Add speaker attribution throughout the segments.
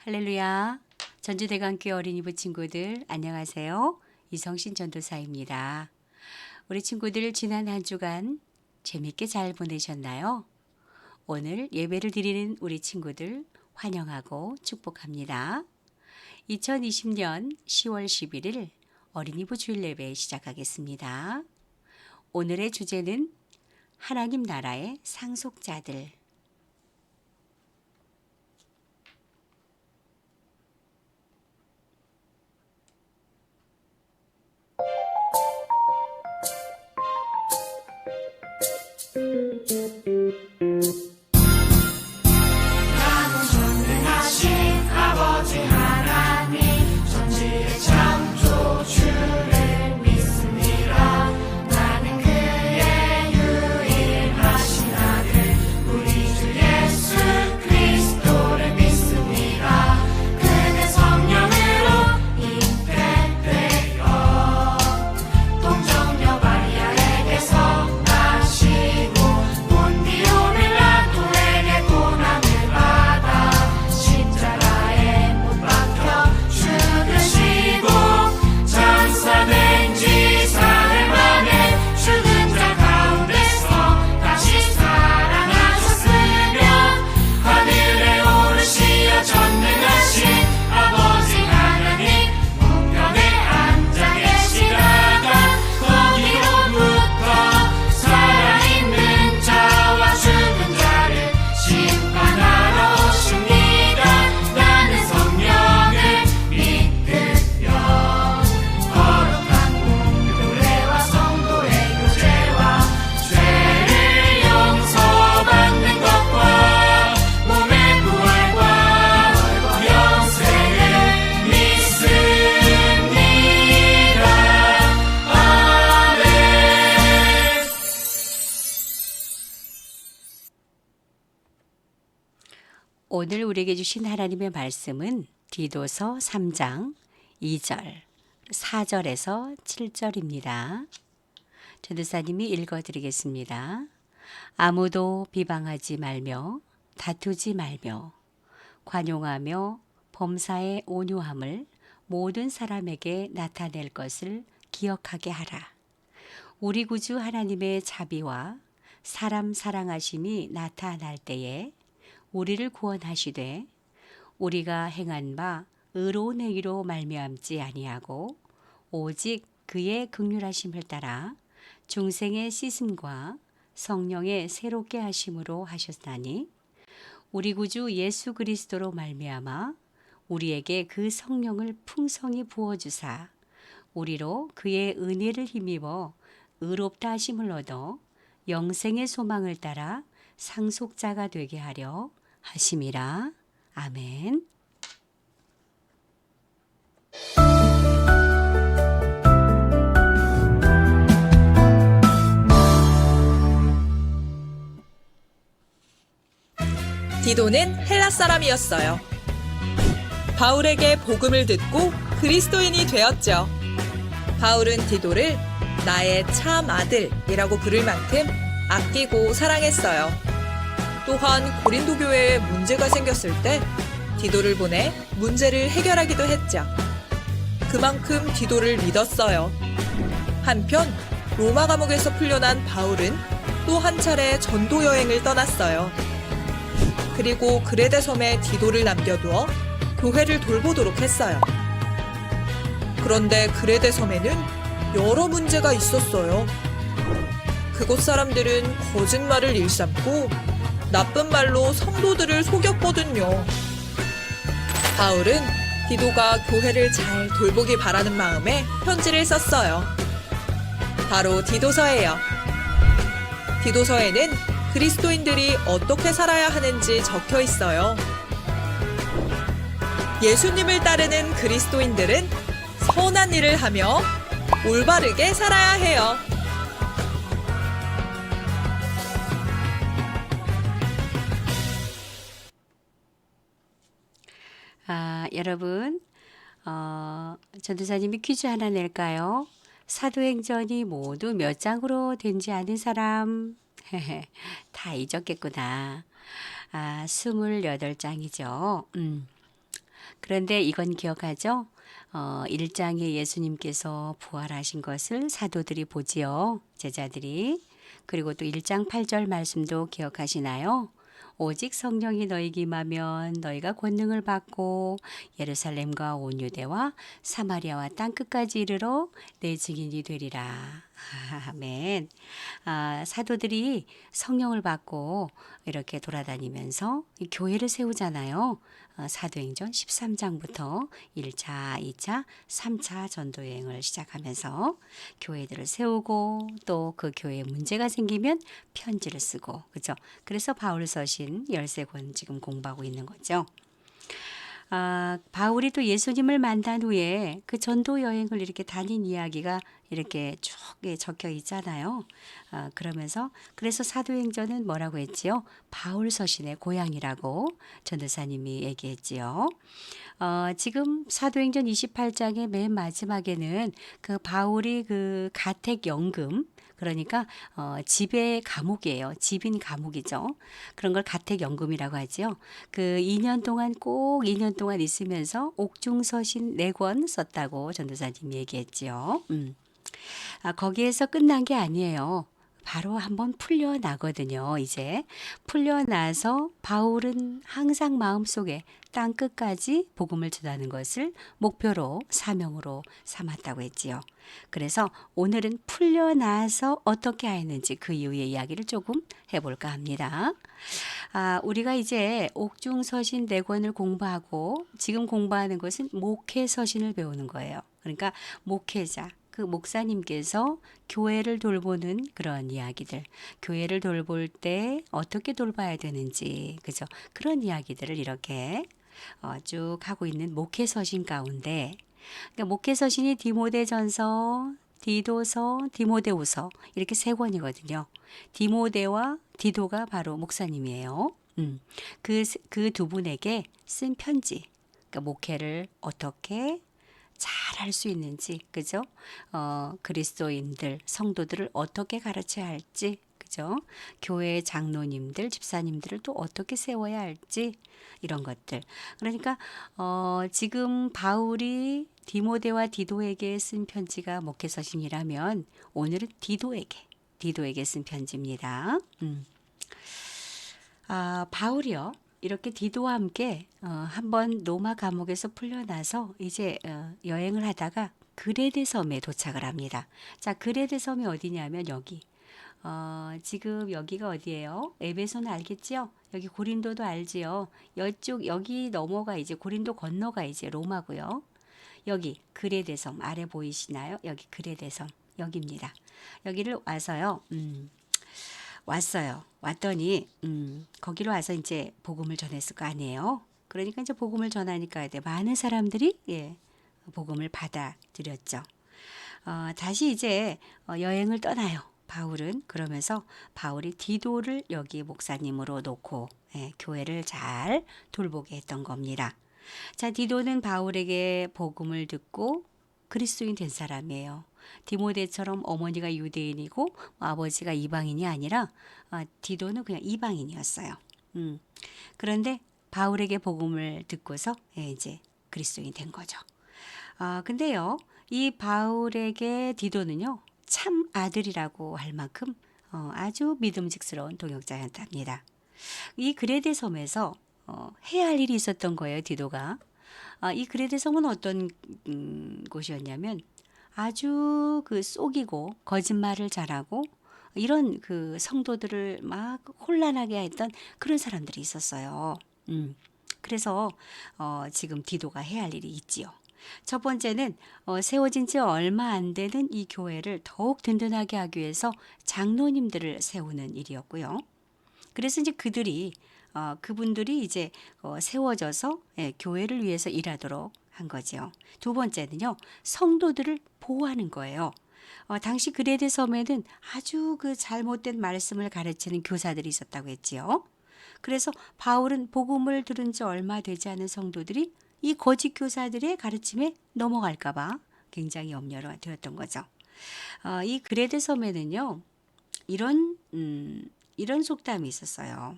Speaker 1: 할렐루야. 전주대강교회 어린이부 친구들 안녕하세요. 이성신 전도사입니다. 우리 친구들 지난 한 주간 재밌게 잘 보내셨나요? 오늘 예배를 드리는 우리 친구들 환영하고 축복합니다. 2020년 10월 11일 어린이부 주일 예배 시작하겠습니다. 오늘의 주제는 하나님 나라의 상속자들. 오늘 우리에게 주신 하나님의 말씀은 디도서 3장 2절, 4절에서 7절입니다. 전도사님이 읽어드리겠습니다. 아무도 비방하지 말며 다투지 말며 관용하며 범사의 온유함을 모든 사람에게 나타낼 것을 기억하게 하라. 우리 구주 하나님의 자비와 사람 사랑하심이 나타날 때에 우리를 구원하시되 우리가 행한 바 의로운 행위로 말미암지 아니하고 오직 그의 긍휼하심을 따라 중생의 씻음과 성령의 새롭게 하심으로 하셨나니 우리 구주 예수 그리스도로 말미암아 우리에게 그 성령을 풍성히 부어 주사 우리로 그의 은혜를 힘입어 의롭다 하심을 얻어 영생의 소망을 따라 상속자가 되게 하려 하심이라. 아멘.
Speaker 2: 디도는 헬라 사람이었어요. 바울에게 복음을 듣고 그리스도인이 되었죠. 바울은 디도를 나의 참 아들이라고 부를 만큼 아끼고 사랑했어요. 또한 고린도 교회에 문제가 생겼을 때 디도를 보내 문제를 해결하기도 했죠. 그만큼 디도를 믿었어요. 한편 로마 감옥에서 풀려난 바울은 또 한 차례 전도 여행을 떠났어요. 그리고 그레데 섬에 디도를 남겨두어 교회를 돌보도록 했어요. 그런데 그레데 섬에는 여러 문제가 있었어요. 그곳 사람들은 거짓말을 일삼고 나쁜 말로 성도들을 속였거든요. 바울은 디도가 교회를 잘 돌보기 바라는 마음에 편지를 썼어요. 바로 디도서예요. 디도서에는 그리스도인들이 어떻게 살아야 하는지 적혀 있어요. 예수님을 따르는 그리스도인들은 선한 일을 하며 올바르게 살아야 해요.
Speaker 1: 여러분, 전도사님이 퀴즈 하나 낼까요? 사도행전이 모두 몇 장으로 된지 아는 사람? 다 잊었겠구나. 28장이죠. 그런데 이건 기억하죠? 1장에 예수님께서 부활하신 것을 사도들이 보지요. 제자들이. 그리고 또 1장 8절 말씀도 기억하시나요? 오직 성령이 너희에게 임하면 너희가 권능을 받고 예루살렘과 온 유대와 사마리아와 땅 끝까지 이르러 내 증인이 되리라. 아멘. 사도들이 성령을 받고 이렇게 돌아다니면서 이 교회를 세우잖아요. 사도행전 13장부터 1차, 2차, 3차 전도 여행을 시작하면서 교회들을 세우고 또 그 교회에 문제가 생기면 편지를 쓰고 그죠? 그래서 바울 서신 13권 지금 공부하고 있는 거죠. 바울이 또 예수님을 만난 후에 그 전도 여행을 이렇게 다닌 이야기가 이렇게 쭉 적혀 있잖아요. 그러면서 그래서 사도행전은 뭐라고 했지요? 바울 서신의 고향이라고 전도사님이 얘기했지요. 지금 사도행전 28장의 맨 마지막에는 그 바울이 그 가택 연금 그러니까 집의 감옥이에요. 집인 감옥이죠. 그런 걸 가택연금이라고 하지요. 그 2년 동안 꼭 2년 동안 있으면서 옥중서신 4권 썼다고 전도사님이 얘기했지요. 거기에서 끝난 게 아니에요. 바로 한번 풀려나거든요. 이제 풀려나서 바울은 항상 마음속에 땅 끝까지 복음을 전하는 것을 목표로 사명으로 삼았다고 했지요. 그래서 오늘은 풀려나서 어떻게 했는지 그 이후의 이야기를 조금 해볼까 합니다. 우리가 이제 옥중서신 4권을 공부하고 지금 공부하는 것은 목회서신을 배우는 거예요. 그러니까 목회자, 그 목사님께서 교회를 돌보는 그런 이야기들, 교회를 돌볼 때 어떻게 돌봐야 되는지, 그죠? 그런 이야기들을 이렇게 쭉 하고 있는 목회서신 가운데, 그러니까 목회서신이 디모데전서, 디도서, 디모데후서 이렇게 3권이거든요. 디모데와 디도가 바로 목사님이에요. 그 두 분에게 쓴 편지, 그러니까 목회를 어떻게 잘 할 수 있는지, 그죠? 그리스도인들, 성도들을 어떻게 가르쳐야 할지, 그죠? 교회 장로님들, 집사님들을 또 어떻게 세워야 할지, 이런 것들. 그러니까, 지금 바울이 디모데와 디도에게 쓴 편지가 목회서신이라면, 오늘은 디도에게 쓴 편지입니다. 바울이요. 이렇게 디도와 함께 한번 로마 감옥에서 풀려나서 이제 여행을 하다가 그레데 섬에 도착을 합니다. 자, 그레데 섬이 어디냐면 여기. 지금 여기가 어디예요? 에베소는 알겠지요? 여기 고린도도 알지요? 이쪽 여기 넘어가 이제 고린도 건너가 이제 로마고요. 여기 그레데 섬 아래 보이시나요? 여기 그레데 섬 여기입니다. 여기를 와서요. 왔어요. 왔더니 거기로 와서 이제 복음을 전했을 거 아니에요. 그러니까 이제 복음을 전하니까 이제 많은 사람들이 복음을 받아들였죠. 다시 이제 여행을 떠나요. 바울은 그러면서 바울이 디도를 여기 목사님으로 놓고 교회를 잘 돌보게 했던 겁니다. 자, 디도는 바울에게 복음을 듣고 그리스도인 된 사람이에요. 디모데처럼 어머니가 유대인이고 아버지가 이방인이 아니라 디도는 그냥 이방인이었어요. 그런데 바울에게 복음을 듣고서 이제 그리스도인이 된 거죠. 근데요, 이 바울에게 디도는요, 참 아들이라고 할 만큼 아주 믿음직스러운 동역자였답니다. 이 그레데 섬에서 해야 할 일이 있었던 거예요, 디도가. 이 그레데 섬은 어떤 곳이었냐면 아주 그 속이고 거짓말을 잘하고 이런 그 성도들을 막 혼란하게 했던 그런 사람들이 있었어요. 그래서 지금 디도가 해야 할 일이 있지요. 첫 번째는 세워진 지 얼마 안 되는 이 교회를 더욱 든든하게 하기 위해서 장로님들을 세우는 일이었고요. 그래서 이제 그분들이 이제 세워져서 교회를 위해서 일하도록 한 거죠. 두 번째는요, 성도들을 보호하는 거예요. 당시 그레데 섬에는 아주 그 잘못된 말씀을 가르치는 교사들이 있었다고 했지요. 그래서 바울은 복음을 들은 지 얼마 되지 않은 성도들이 이 거짓 교사들의 가르침에 넘어갈까봐 굉장히 염려가 되었던 거죠. 이 그레데 섬에는요, 이런 속담이 있었어요.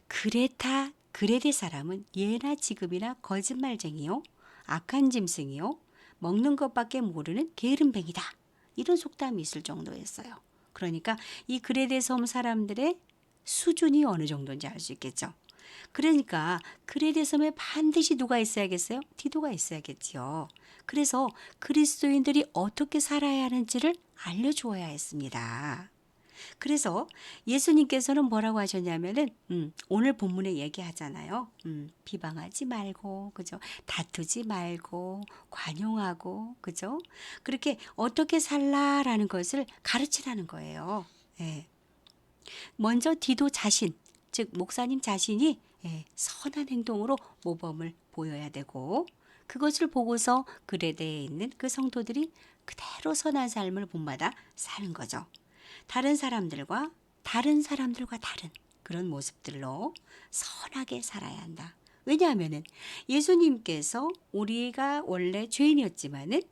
Speaker 1: 그레타 그레데 사람은 예나 지금이나 거짓말쟁이요, 악한 짐승이요, 먹는 것밖에 모르는 게으름뱅이다. 이런 속담이 있을 정도였어요. 그러니까 이 그레데 섬 사람들의 수준이 어느 정도인지 알 수 있겠죠. 그러니까 그레데 섬에 반드시 누가 있어야겠어요? 디도가 있어야겠지요. 그래서 그리스도인들이 어떻게 살아야 하는지를 알려주어야 했습니다. 그래서 예수님께서는 뭐라고 하셨냐면은 오늘 본문에 얘기하잖아요. 비방하지 말고, 그죠? 다투지 말고, 관용하고, 그죠? 그렇게 어떻게 살라라는 것을 가르치라는 거예요. 예. 먼저 디도 자신, 즉 목사님 자신이 선한 행동으로 모범을 보여야 되고, 그것을 보고서 그레데에 있는 그 성도들이 그대로 선한 삶을 본받아 사는 거죠. 다른 사람들과 다른 그런 모습들로 선하게 살아야 한다. 왜냐하면은 예수님께서 우리가 원래 죄인이었지만은,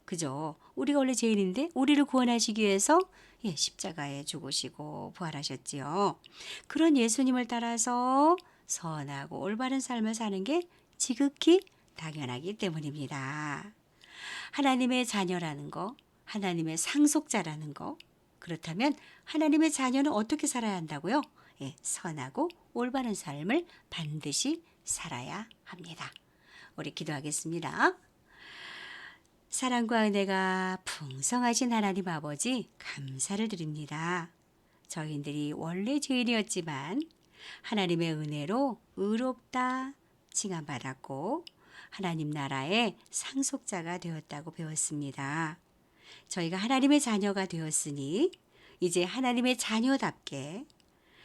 Speaker 1: 그죠? 우리가 원래 죄인인데 우리를 구원하시기 위해서 십자가에 죽으시고 부활하셨지요. 그런 예수님을 따라서 선하고 올바른 삶을 사는 게 지극히 당연하기 때문입니다. 하나님의 자녀라는 거, 하나님의 상속자라는 거, 그렇다면 하나님의 자녀는 어떻게 살아야 한다고요? 선하고 올바른 삶을 반드시 살아야 합니다. 우리 기도하겠습니다. 사랑과 은혜가 풍성하신 하나님 아버지, 감사를 드립니다. 저희들이 원래 죄인이었지만 하나님의 은혜로 의롭다 칭함받았고 하나님 나라의 상속자가 되었다고 배웠습니다. 저희가 하나님의 자녀가 되었으니 이제 하나님의 자녀답게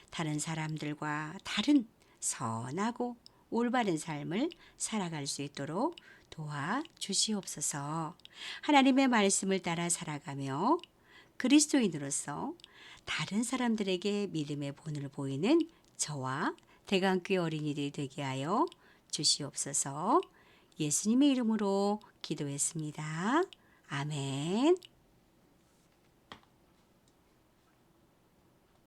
Speaker 1: 다른 사람들과 다른 선하고 올바른 삶을 살아갈 수 있도록 도와주시옵소서. 하나님의 말씀을 따라 살아가며 그리스도인으로서 다른 사람들에게 믿음의 본을 보이는 저와 대강교회 어린이들이 되게 하여 주시옵소서. 예수님의 이름으로 기도했습니다. 아멘.